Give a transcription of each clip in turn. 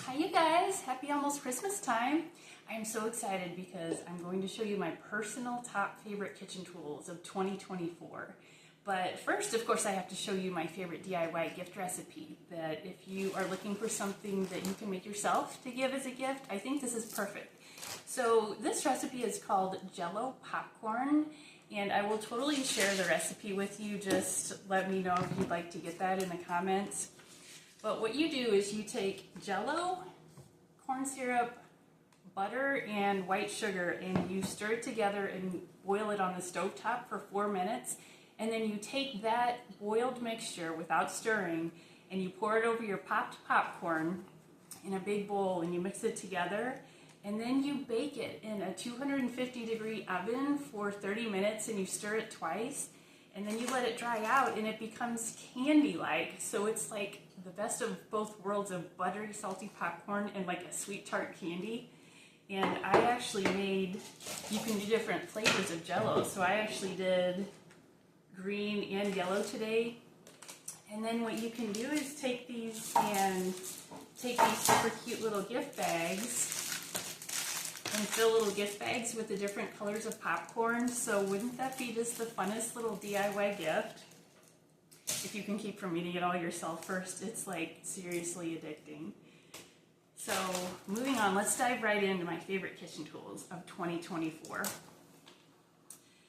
Hi you guys, happy almost Christmas time. I'm so excited because I'm going to show you my personal top favorite kitchen tools of 2024. But first, of course, I have to show you my favorite DIY gift recipe that if you are looking for something that you can make yourself to give as a gift, I think this is perfect. So this recipe is called Jello popcorn, and I will totally share the recipe with you. Just let me know if you'd like to get that in the comments. But what you do is you take Jello, corn syrup, butter, and white sugar, and you stir it together and boil it on the stovetop for 4 minutes. And then you take that boiled mixture without stirring and you pour it over your popped popcorn in a big bowl and you mix it together. And then you bake it in a 250-degree oven for 30 minutes and you stir it twice. And then you let it dry out and it becomes candy-like. So it's like the best of both worlds of buttery, salty popcorn and like a sweet tart candy. And I actually made, you can do different flavors of Jello. So I actually did green and yellow today. And then what you can do is take these and take these super cute little gift bags and fill little gift bags with the different colors of popcorn. So wouldn't that be just the funnest little DIY gift? If you can keep from eating it all yourself first, it's like seriously addicting. So moving on, let's dive right into my favorite kitchen tools of 2024.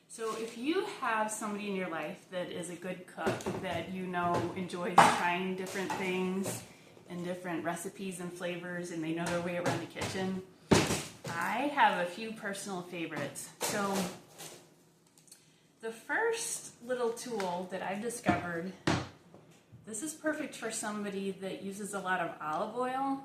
So if you have somebody in your life that is a good cook, that you know enjoys trying different things and different recipes and flavors, and they know their way around the kitchen, I have a few personal favorites. So the first little tool that I've discovered, this is perfect for somebody that uses a lot of olive oil.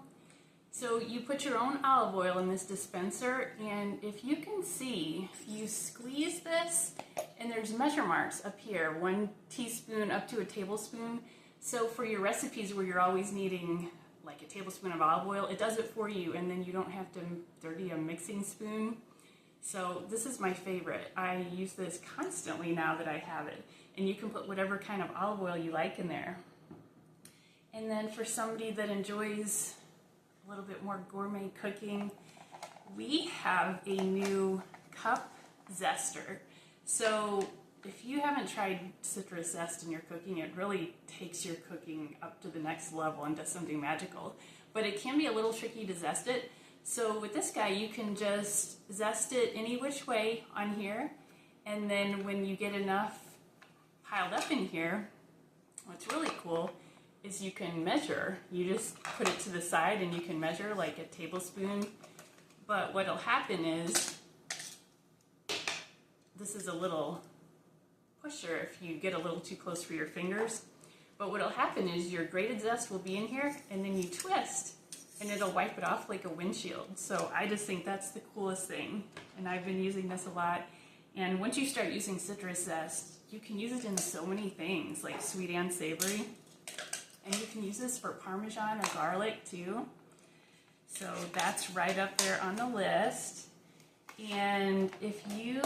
So you put your own olive oil in this dispenser, and if you can see, you squeeze this and there's measure marks up here, 1 teaspoon up to a tablespoon. So for your recipes where you're always needing like a tablespoon of olive oil, it does it for you, and then you don't have to dirty a mixing spoon. So this is my favorite. I use this constantly now that I have it, and you can put whatever kind of olive oil you like in there. And then for somebody that enjoys a little bit more gourmet cooking, we have a new cup zester. So if you haven't tried citrus zest in your cooking, it really takes your cooking up to the next level and does something magical. But it can be a little tricky to zest it. So with this guy, you can just zest it any which way on here. And then when you get enough piled up in here, what's really cool is you can measure. You just put it to the side and you can measure like a tablespoon. But what'll happen is, this is a little pusher if you get a little too close for your fingers. But what'll happen is your grated zest will be in here, and then you twist and it'll wipe it off like a windshield. So I just think that's the coolest thing, and I've been using this a lot. And once you start using citrus zest, you can use it in so many things, like sweet and savory. And you can use this for Parmesan or garlic too. So that's right up there on the list. And if you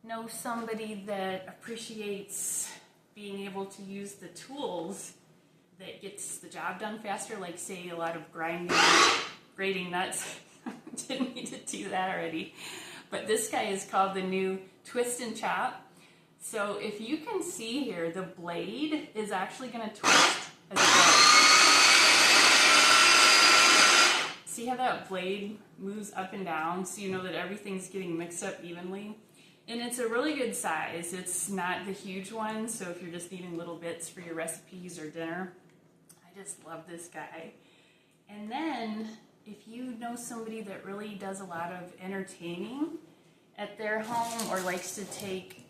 know somebody that appreciates being able to use the tools that gets the job done faster, like say a lot of grating nuts, didn't need to do that already. But this guy is called the new Twist and Chop. So if you can see here, the blade is actually going to twist as it goes. See how that blade moves up and down, so you know that everything's getting mixed up evenly? And it's a really good size. It's not the huge one, so if you're just needing little bits for your recipes or dinner, I just love this guy. And then if you know somebody that really does a lot of entertaining at their home, or likes to take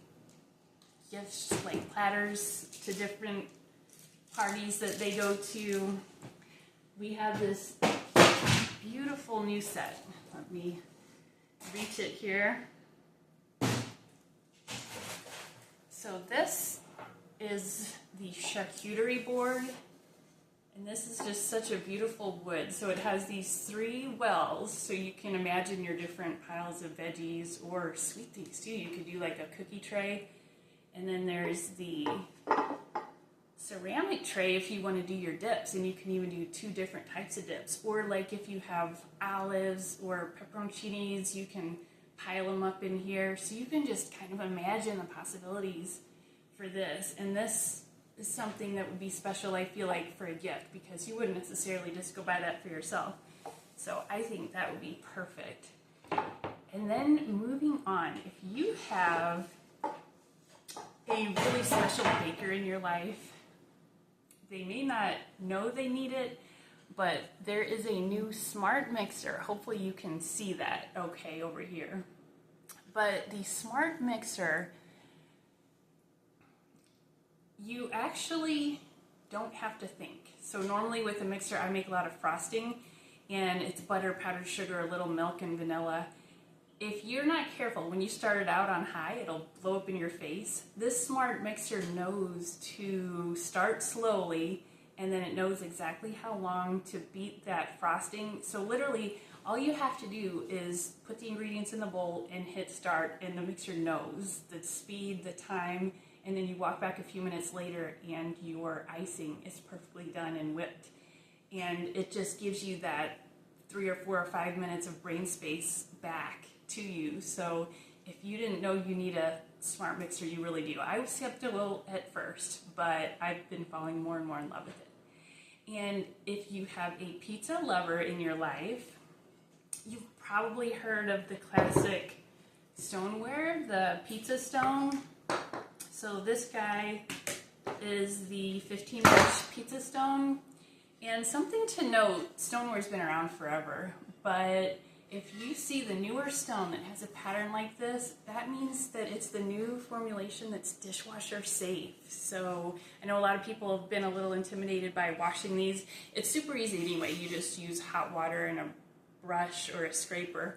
gifts like platters to different parties that they go to, we have this beautiful new set. Let me reach it here. So this is the charcuterie board, and this is just such a beautiful wood. So it has these 3 wells, so you can imagine your different piles of veggies or sweet things too. You could do like a cookie tray. And then there's the ceramic tray if you want to do your dips, and you can even do 2 different types of dips. Or like if you have olives or pepperoncinis, you can pile them up in here. So you can just kind of imagine the possibilities for this. And this is something that would be special, I feel like, for a gift, because you wouldn't necessarily just go buy that for yourself. So I think that would be perfect. And then moving on, if you have a really special baker in your life, they may not know they need it, but there is a new smart mixer. Hopefully you can see that okay over here. But the smart mixer, you actually don't have to think. So normally with a mixer, I make a lot of frosting, and it's butter, powdered sugar, a little milk, and vanilla. If you're not careful, when you start it out on high, it'll blow up in your face. This smart mixer knows to start slowly, and then it knows exactly how long to beat that frosting. So literally, all you have to do is put the ingredients in the bowl and hit start, and the mixer knows the speed, the time, and then you walk back a few minutes later and your icing is perfectly done and whipped. And it just gives you that 3 or 4 or 5 minutes of brain space back to you. So if you didn't know you need a smart mixer, you really do. I was skeptical at first, but I've been falling more and more in love with it. And if you have a pizza lover in your life, you've probably heard of the classic stoneware, the pizza stone. So this guy is the 15-inch pizza stone. And something to note, stoneware's been around forever, but if you see the newer stone that has a pattern like this, that means that it's the new formulation that's dishwasher safe. So I know a lot of people have been a little intimidated by washing these. It's super easy anyway. You just use hot water and a brush or a scraper.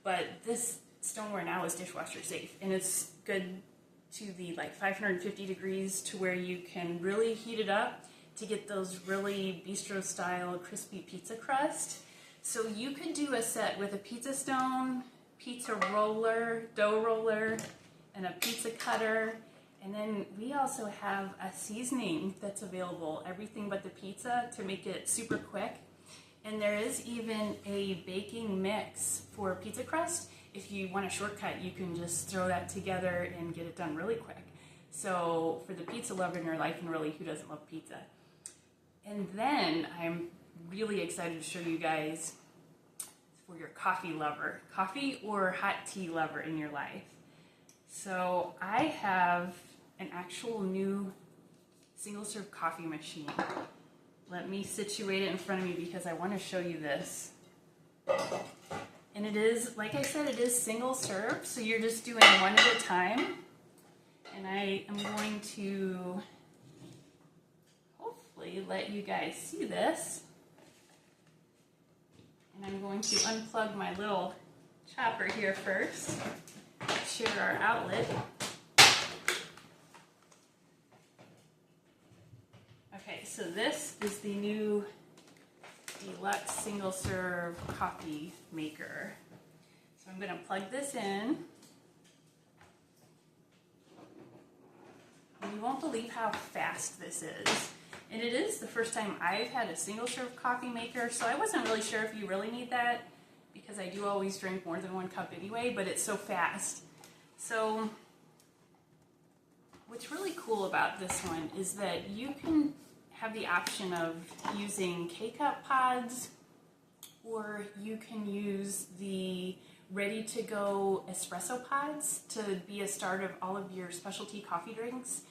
But this stoneware now is dishwasher safe, and it's good to the 550 degrees to where you can really heat it up to get those really bistro style crispy pizza crust. So you could do a set with a pizza stone, pizza roller, dough roller, and a pizza cutter. And then we also have a seasoning that's available, everything but the pizza, to make it super quick. And there is even a baking mix for pizza crust. If you want a shortcut, you can just throw that together and get it done really quick. So for the pizza lover in your life, and really who doesn't love pizza? And then I'm really excited to show you guys for your coffee lover, coffee or hot tea lover in your life. So I have an actual new single serve coffee machine. Let me situate it in front of me because I want to show you this. And it is, like I said, it is single serve, so you're just doing one at a time. And I am going to let you guys see this. And I'm going to unplug my little chopper here first, share our outlet. Okay, so this is the new deluxe single serve coffee maker. So I'm going to plug this in. And you won't believe how fast this is. And it is the first time I've had a single serve coffee maker, so I wasn't really sure if you really need that, because I do always drink more than 1 cup anyway, but it's so fast. So what's really cool about this one is that you can have the option of using K-cup pods, or you can use the ready-to-go espresso pods to be a start of all of your specialty coffee drinks.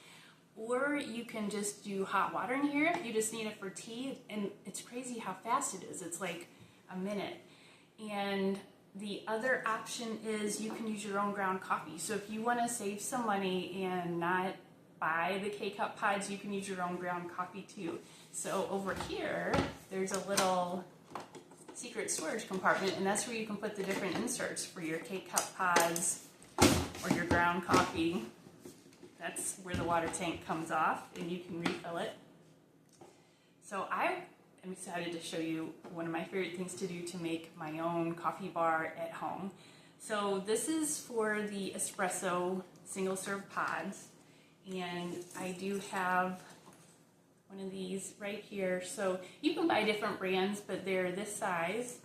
Or you can just do hot water in here if you just need it for tea. And it's crazy how fast it is. It's like a minute. And the other option is you can use your own ground coffee. So if you want to save some money and not buy the K-cup pods, you can use your own ground coffee too. So over here, there's a little secret storage compartment, and that's where you can put the different inserts for your K-cup pods or your ground coffee. That's where the water tank comes off, and you can refill it. So I am excited to show you one of my favorite things to do to make my own coffee bar at home. So this is for the espresso single serve pods, and I do have one of these right here. So you can buy different brands, but they're this size.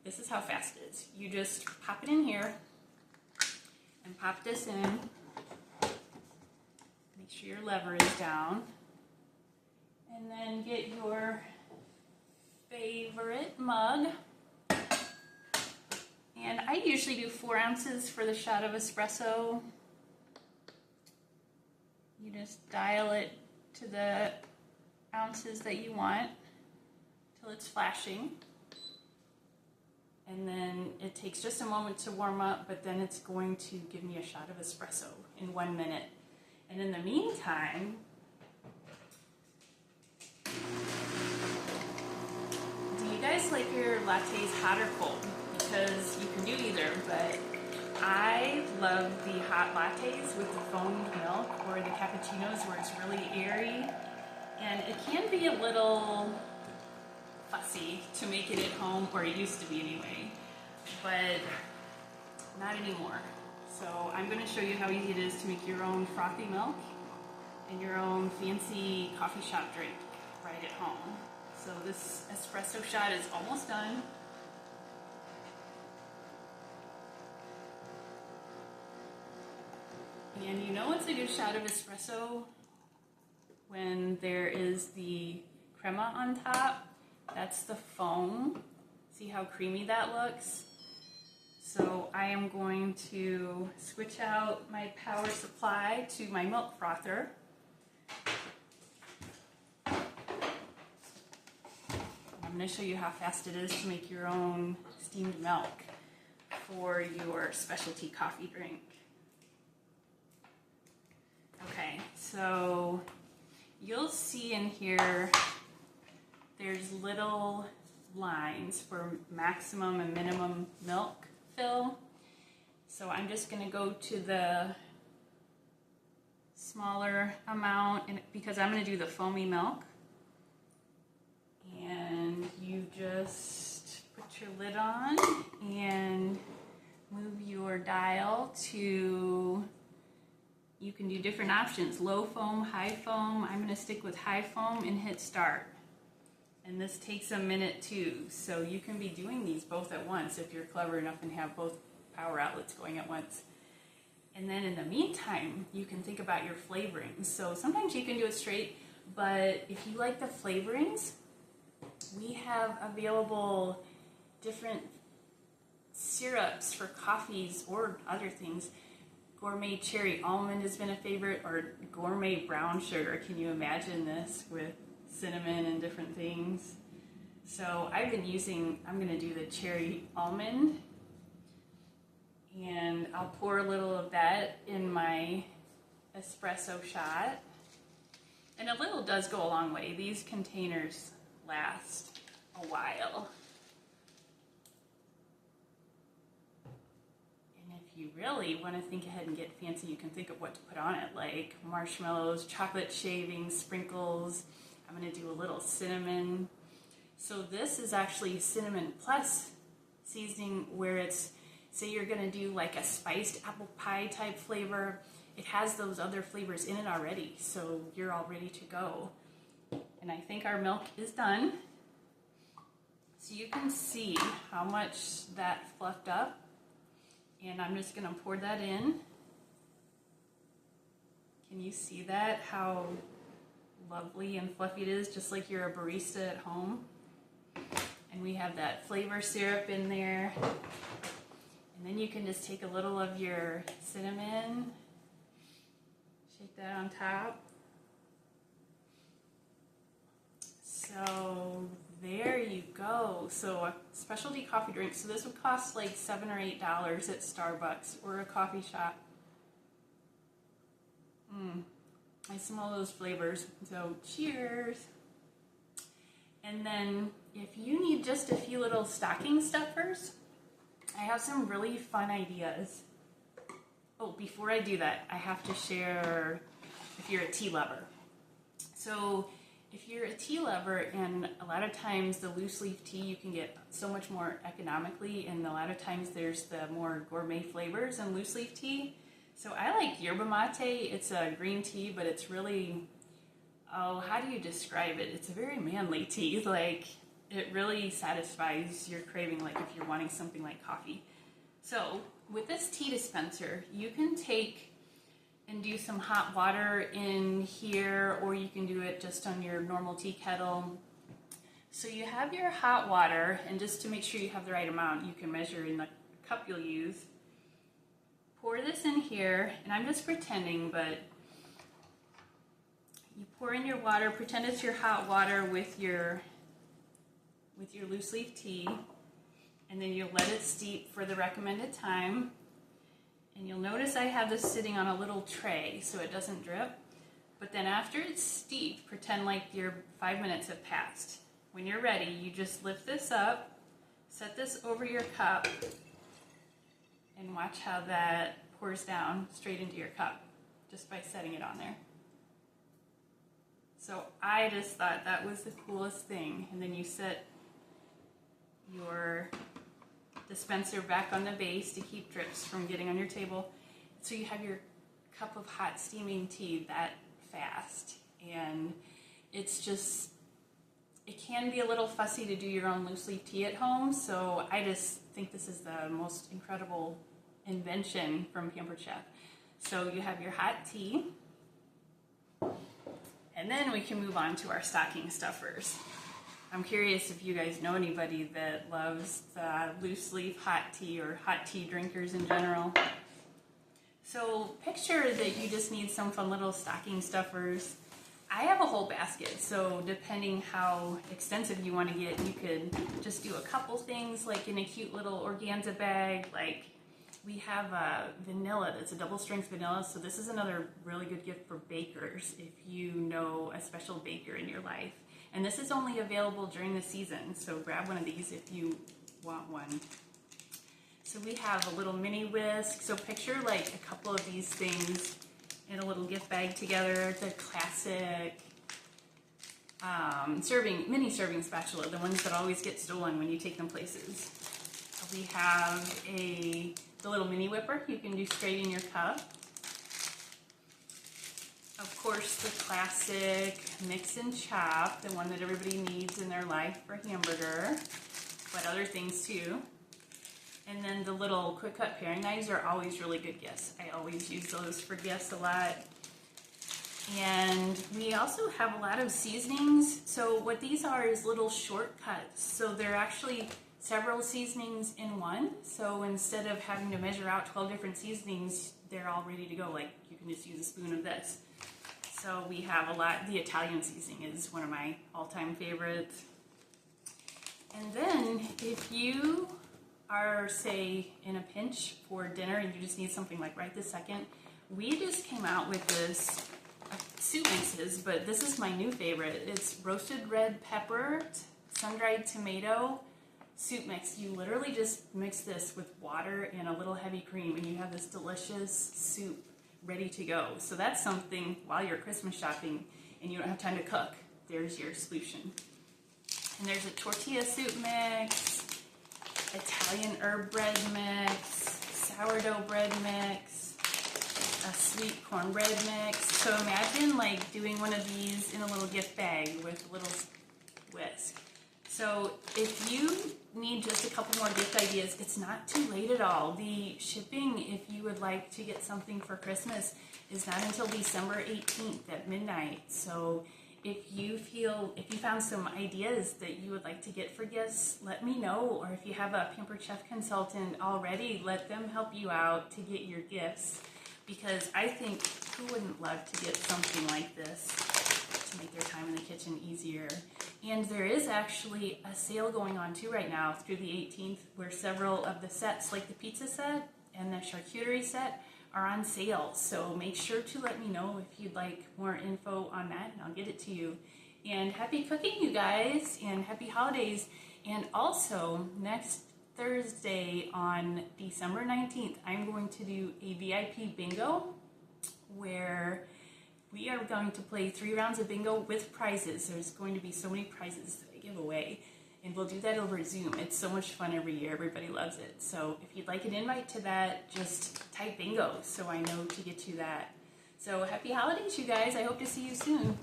This is how fast it is. You just pop it in here and pop this in. Make sure your lever is down. And then get your favorite mug. And I usually do 4 ounces for the shot of espresso. You just dial it to the ounces that you want till it's flashing. And then it takes just a moment to warm up, but then it's going to give me a shot of espresso in 1 minute. And in the meantime, do you guys like your lattes hot or cold? Because you can do either, but I love the hot lattes with the foamed milk, or the cappuccinos where it's really airy. And it can be a little fussy to make it at home, or it used to be anyway, but not anymore. So I'm going to show you how easy it is to make your own frothy milk and your own fancy coffee shop drink right at home. So this espresso shot is almost done. And you know it's a good shot of espresso when there is the crema on top. That's the foam. See how creamy that looks? So I am going to switch out my power supply to my milk frother. I'm going to show you how fast it is to make your own steamed milk for your specialty coffee drink. Okay, so you'll see in here there's little lines for maximum and minimum milk fill. So I'm just going to go to the smaller amount because I'm going to do the foamy milk. And you just put your lid on and move your dial to, you can do different options, low foam, high foam. I'm going to stick with high foam and hit start. And this takes a minute too, so you can be doing these both at once if you're clever enough and have both power outlets going at once. And then in the meantime, you can think about your flavorings. So sometimes you can do it straight, but if you like the flavorings, we have available different syrups for coffees or other things. Gourmet cherry almond has been a favorite, or gourmet brown sugar. Can you imagine this with cinnamon and different things? So I've been using, I'm going to do the cherry almond, and I'll pour a little of that in my espresso shot. And a little does go a long way. These containers last a while. And if you really want to think ahead and get fancy, you can think of what to put on it, like marshmallows, chocolate shavings, sprinkles. I'm going to do a little cinnamon. So this is actually cinnamon plus seasoning, where it's, say you're going to do like a spiced apple pie type flavor. It has those other flavors in it already, so you're all ready to go. And I think our milk is done. So you can see how much that fluffed up. And I'm just going to pour that in. Can you see that? How lovely and fluffy it is, just like you're a barista at home. And we have that flavor syrup in there. And then you can just take a little of your cinnamon, shake that on top. So there you go. So a specialty coffee drink. So this would cost like $7 or $8 at Starbucks or a coffee shop. I smell those flavors. So cheers. And then if you need just a few little stocking stuffers, I have some really fun ideas. Oh, before I do that, I have to share if you're a tea lover. So if you're a tea lover, and a lot of times the loose leaf tea you can get so much more economically, and a lot of times there's the more gourmet flavors in loose leaf tea. So I like yerba mate. It's a green tea, but it's really Oh, how do you describe it? It's a very manly tea. Like, it really satisfies your craving, like if you're wanting something like coffee. So, with this tea dispenser, you can take and do some hot water in here, or you can do it just on your normal tea kettle. So you have your hot water, and just to make sure you have the right amount, you can measure in the cup you'll use. Pour this in here, and I'm just pretending, but you pour in your water, pretend it's your hot water with your loose leaf tea, and then you'll let it steep for the recommended time. And you'll notice I have this sitting on a little tray so it doesn't drip. But then after it's steeped, pretend like your 5 minutes have passed. When you're ready, you just lift this up, set this over your cup, and watch how that pours down straight into your cup just by setting it on there. So I just thought that was the coolest thing. And then you set your dispenser back on the base to keep drips from getting on your table. So you have your cup of hot steaming tea that fast. And it's just, it can be a little fussy to do your own loose leaf tea at home. So I just think this is the most incredible invention from Pampered Chef. So you have your hot tea. And then we can move on to our stocking stuffers. I'm curious if you guys know anybody that loves the loose leaf hot tea or hot tea drinkers in general. So picture that you just need some fun little stocking stuffers. I have a whole basket, so depending how extensive you want to get, you could just do a couple things like in a cute little organza bag. Like we have vanilla, that's a double strength vanilla, so this is another really good gift for bakers if you know a special baker in your life. And this is only available during the season, so grab one of these if you want one. So we have a little mini whisk. So picture like a couple of these things in a little gift bag together. The classic mini serving spatula, the ones that always get stolen when you take them places. We have the little mini whipper you can do straight in your cup. Of course, the classic mix and chop, the one that everybody needs in their life for hamburger, but other things too. And then the little quick cut paring knives are always really good gifts. I always use those for gifts a lot. And we also have a lot of seasonings. So what these are is little shortcuts. So they're actually several seasonings in one. So instead of having to measure out 12 different seasonings, they're all ready to go. Like you can just use a spoon of this. So we have a lot. The Italian seasoning is one of my all-time favorites. And then if you are, say, in a pinch for dinner and you just need something like right this second, we just came out with this soup mixes, but this is my new favorite. It's roasted red pepper, sun-dried tomato soup mix. You literally just mix this with water and a little heavy cream and you have this delicious soup ready to go. So that's something while you're Christmas shopping and you don't have time to cook, there's your solution. And there's a tortilla soup mix, Italian herb bread mix, sourdough bread mix, a sweet cornbread mix. So imagine like doing one of these in a little gift bag with a little whisk. So if you need just a couple more gift ideas, it's not too late at all. The shipping, if you would like to get something for Christmas, is not until December 18th at midnight. So if you found some ideas that you would like to get for gifts, let me know. Or if you have a Pampered Chef consultant already, let them help you out to get your gifts. Because I think who wouldn't love to get something like this to make their time in the kitchen easier. And there is actually a sale going on too right now through the 18th where several of the sets, like the pizza set and the charcuterie set, are on sale. So make sure to let me know if you'd like more info on that and I'll get it to you. And happy cooking, you guys, and happy holidays. And also next Thursday on December 19th, I'm going to do a VIP bingo where we are going to play 3 rounds of bingo with prizes. There's going to be so many prizes that I give away. And we'll do that over Zoom. It's so much fun every year. Everybody loves it. So if you'd like an invite to that, just type bingo so I know to get you that. So happy holidays, you guys. I hope to see you soon.